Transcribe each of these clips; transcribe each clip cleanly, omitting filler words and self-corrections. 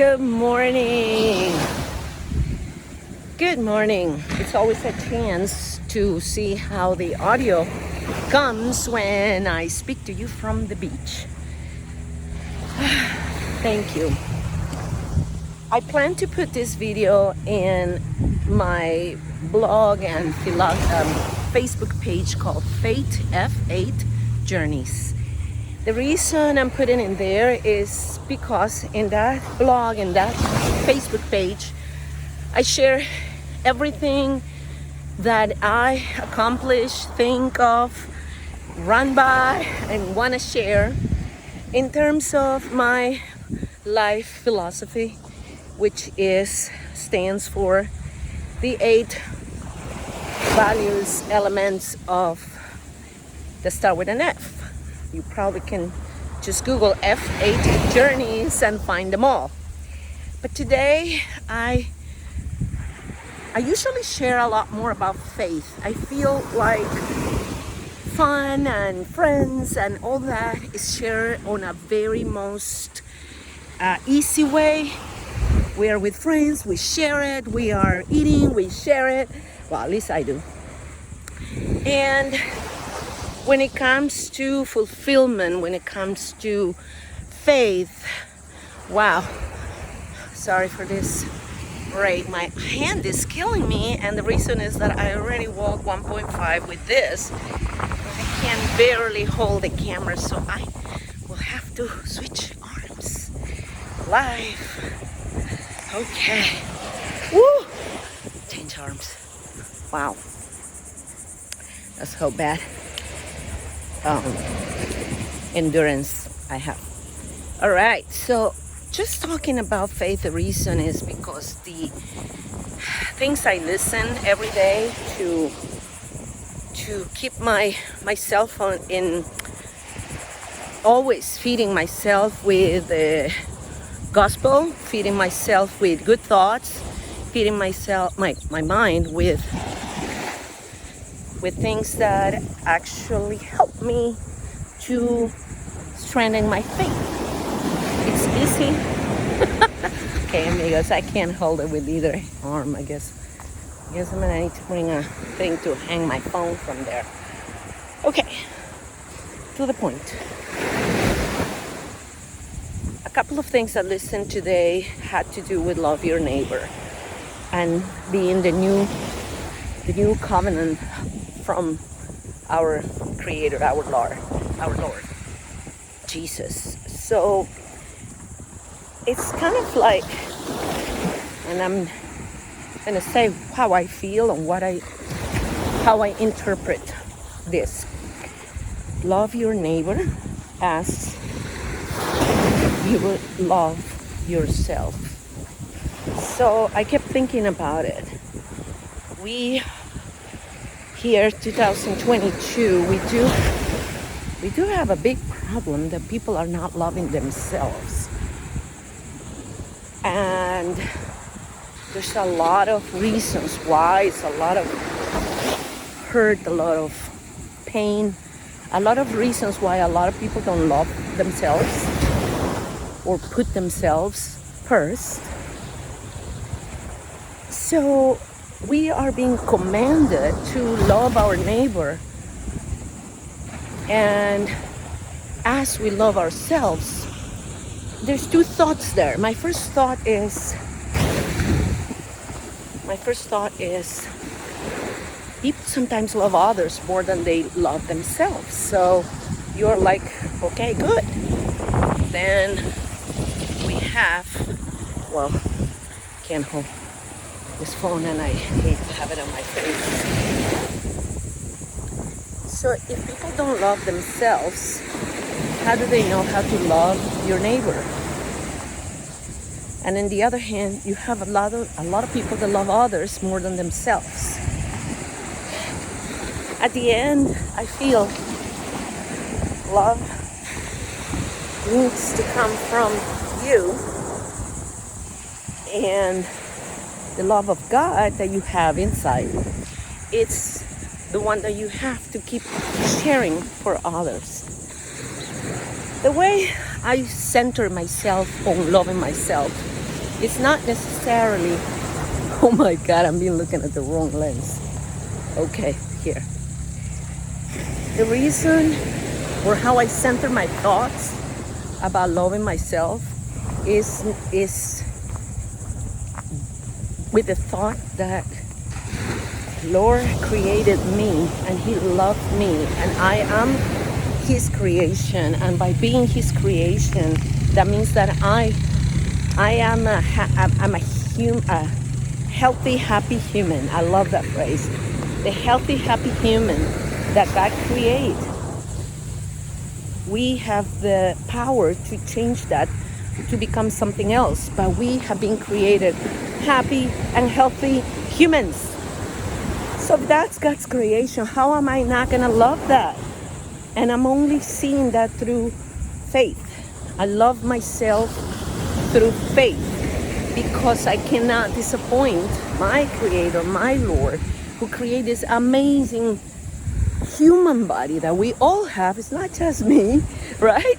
Good morning. Good morning. It's always a chance to see how the audio comes when I speak to you from the beach. Thank you. I plan to put this video in my blog and Facebook page called Fate F8 Journeys. The reason I'm putting in there is because in that blog, in that Facebook page, I share everything that I accomplish, think of, run by, and want to share in terms of my life philosophy, which stands for the 8 values elements of that start with an F. You probably can just Google F8 journeys and find them all. But today, I usually share a lot more about faith. I feel like fun and friends and all that is shared on a very most easy way. We are with friends, we share it, we are eating, we share it. Well, at least I do. And when it comes to fulfillment, when it comes to faith, wow, sorry for this break. My hand is killing me, and the reason is that I already walked 1.5 with this. I can barely hold the camera, so I will have to switch arms. Live. Okay. Woo! Change arms. Wow. That's how bad endurance I have. All right, so just talking about faith, the reason is because the things I listen every day to keep myself in always feeding myself with the gospel, feeding myself with good thoughts, feeding myself my mind with things that actually help me to strengthen my faith. It's easy. Okay, amigos, I can't hold it with either arm, I guess. I'm gonna need to bring a thing to hang my phone from there. Okay, to the point. A couple of things I listened today had to do with love your neighbor and being the new covenant from our Creator, our Lord, Jesus. So it's kind of like, and I'm gonna say how I feel and how I interpret this. Love your neighbor as you would love yourself. So I kept thinking about it. We here 2022 we do have a big problem that people are not loving themselves, and there's a lot of reasons why. It's a lot of hurt, a lot of pain, a lot of reasons why a lot of people don't love themselves or put themselves first. So we are being commanded to love our neighbor, and as we love ourselves, there's 2 thoughts there. My first thought is people sometimes love others more than they love themselves. So you're like, okay, good. Then we have, well, can't hold this phone and I hate to have it on my face. So if people don't love themselves, how do they know how to love your neighbor? And on the other hand, you have a lot of people that love others more than themselves. At the end, I feel love needs to come from you, and the love of God that you have inside, it's the one that you have to keep sharing for others. The way I center myself on loving myself It's not necessarily, oh my God, I'm being looking at the wrong lens. Okay, here. The reason or how I center my thoughts about loving myself is with the thought that Lord created me and he loved me and I am his creation, and by being his creation that means that I am a healthy happy human. I love that phrase, the healthy happy human that God created. We have the power to change that to become something else, but we have been created happy and healthy humans. So if that's God's creation, how am I not gonna love that? And I'm only seeing that through faith. I love myself through faith because I cannot disappoint my Creator, my Lord, who created this amazing human body that we all have. It's not just me, right?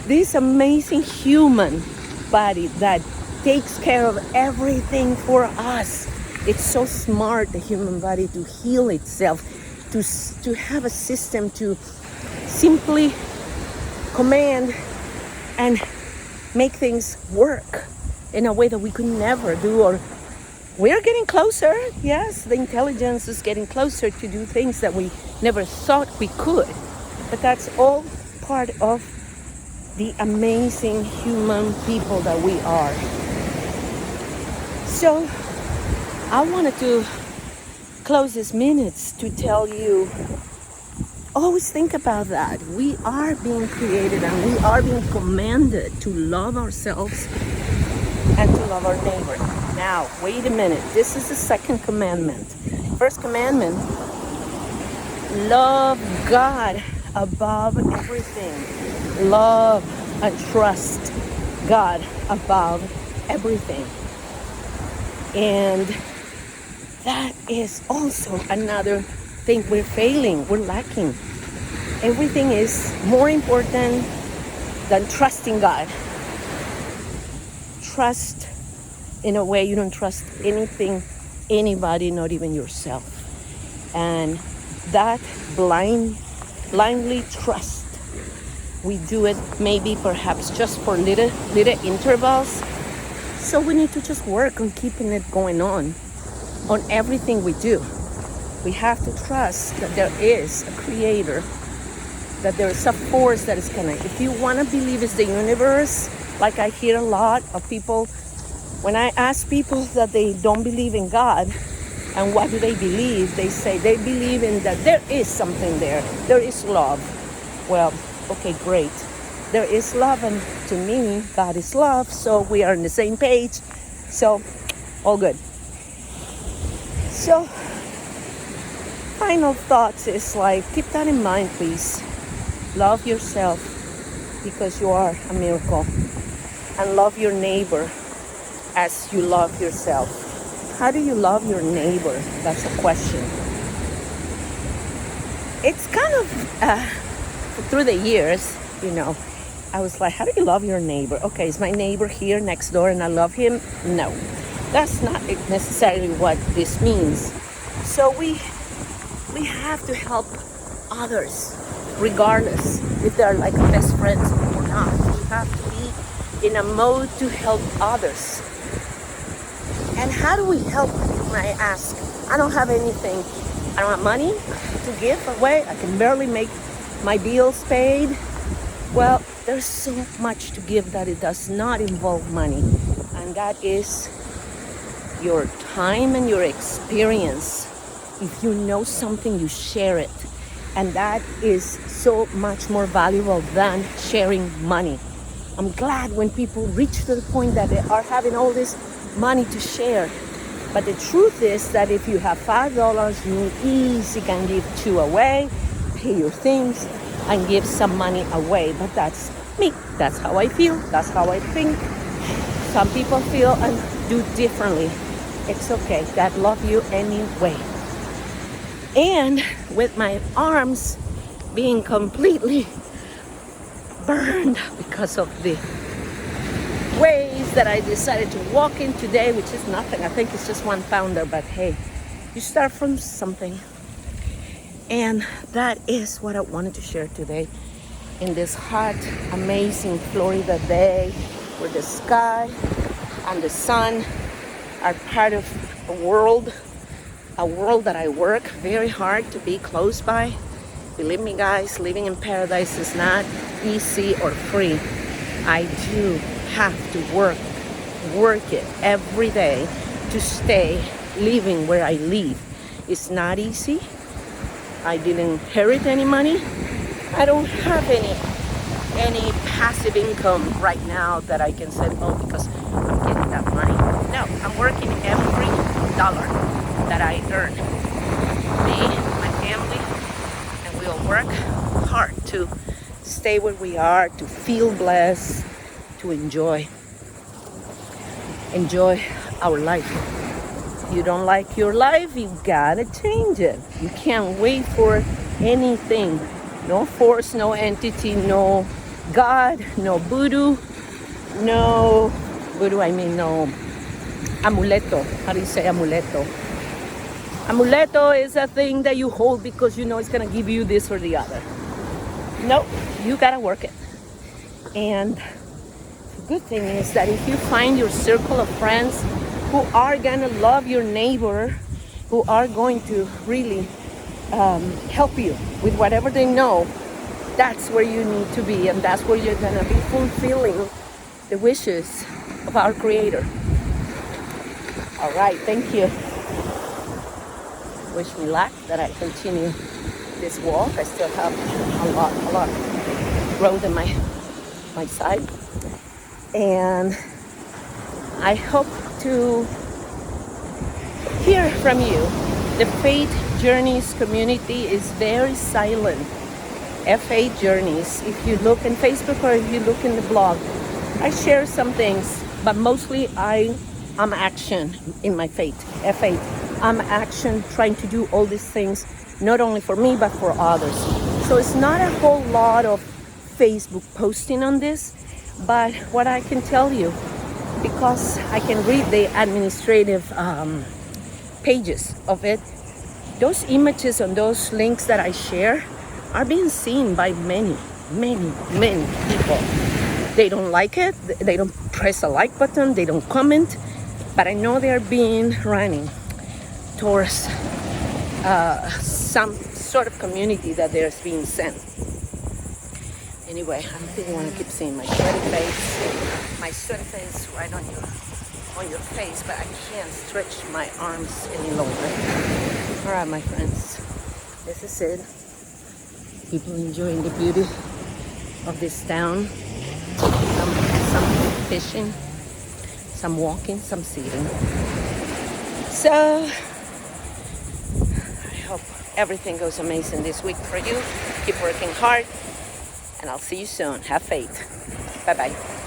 This amazing human body that takes care of everything for us. It's so smart, the human body, to heal itself, to have a system to simply command and make things work in a way that we could never do. Or we're getting closer. Yes, the intelligence is getting closer to do things that we never thought we could. But that's all part of the amazing human people that we are. So I wanted to close these minutes to tell you, always think about that. We are being created and we are being commanded to love ourselves and to love our neighbor. Now, wait a minute. This is the second commandment. First commandment, love God above everything. Love and trust God above everything. And that is also another thing we're failing, we're lacking. Everything is more important than trusting God. Trust in a way you don't trust anything, anybody, not even yourself. And that blindly trust, we do it maybe perhaps just for little intervals. So we need to just work on keeping it going on everything we do. We have to trust that there is a creator, that there is a force that is gonna, if you wanna believe it's the universe, like I hear a lot of people, when I ask people that they don't believe in God, and what do they believe? They say they believe in that there is something there. There is love. Well, okay, great. There is love, and to me, God is love, so we are on the same page. So, all good. So, final thoughts is like, keep that in mind, please. Love yourself because you are a miracle. And love your neighbor as you love yourself. How do you love your neighbor? That's a question. It's kind of, through the years, I was like, how do you love your neighbor? Okay, is my neighbor here next door and I love him? No, that's not necessarily what this means. So we have to help others, regardless if they're like best friends or not. We have to be in a mode to help others. And how do we help? When I ask, I don't have anything. I don't have money to give away. I can barely make my bills paid. Well, there's so much to give that it does not involve money. And that is your time and your experience. If you know something, you share it. And that is so much more valuable than sharing money. I'm glad when people reach to the point that they are having all this money to share. But the truth is that if you have $5, you easily can give 2 away, pay your things, and give some money away. But that's me. That's how I feel. That's how I think. Some people feel and do differently. It's okay. God loves you anyway. And with my arms being completely burned because of the ways that I decided to walk in today, which is nothing. I think it's just 1 pounder, but hey, you start from something. And that is what I wanted to share today in this hot, amazing Florida day where the sky and the sun are part of a world that I work very hard to be close by. Believe me, guys, living in paradise is not easy or free. I do have to work it every day to stay living where I live. It's not easy. I didn't inherit any money. I don't have any passive income right now that I can say, oh, because I'm getting that money. No, I'm working every dollar that I earn. Me, my family, and we all work hard to stay where we are, to feel blessed, to enjoy our life. You don't like your life, you gotta change it. You can't wait for anything. No force, no entity, no God, no voodoo, no amuleto. How do you say amuleto? Amuleto is a thing that you hold because you know it's gonna give you this or the other. No, you gotta work it. And the good thing is that if you find your circle of friends who are gonna love your neighbor, who are going to really help you with whatever they know, that's where you need to be, and that's where you're gonna be fulfilling the wishes of our Creator. All right, thank you. Wish me luck that I continue this walk. I still have a lot of road in my side, and I hope to hear from you. The Faith Journeys community is very silent. F8 Journeys. If you look in Facebook or if you look in the blog, I share some things, but mostly I'm action in my faith. F8. I'm action, trying to do all these things, not only for me, but for others. So it's not a whole lot of Facebook posting on this, but what I can tell you, because I can read the administrative pages of it, those images and those links that I share are being seen by many people. They don't like it, they don't press a like button, they don't comment, but I know they're being running towards some sort of community that there's being sent. Anyway, I didn't want to keep seeing my sweaty face right on your face, but I can't stretch my arms any longer. All right, my friends, this is it. People enjoying the beauty of this town. Some fishing, some walking, some sitting. So I hope everything goes amazing this week for you. Keep working hard, and I'll see you soon. Have faith. Bye-bye.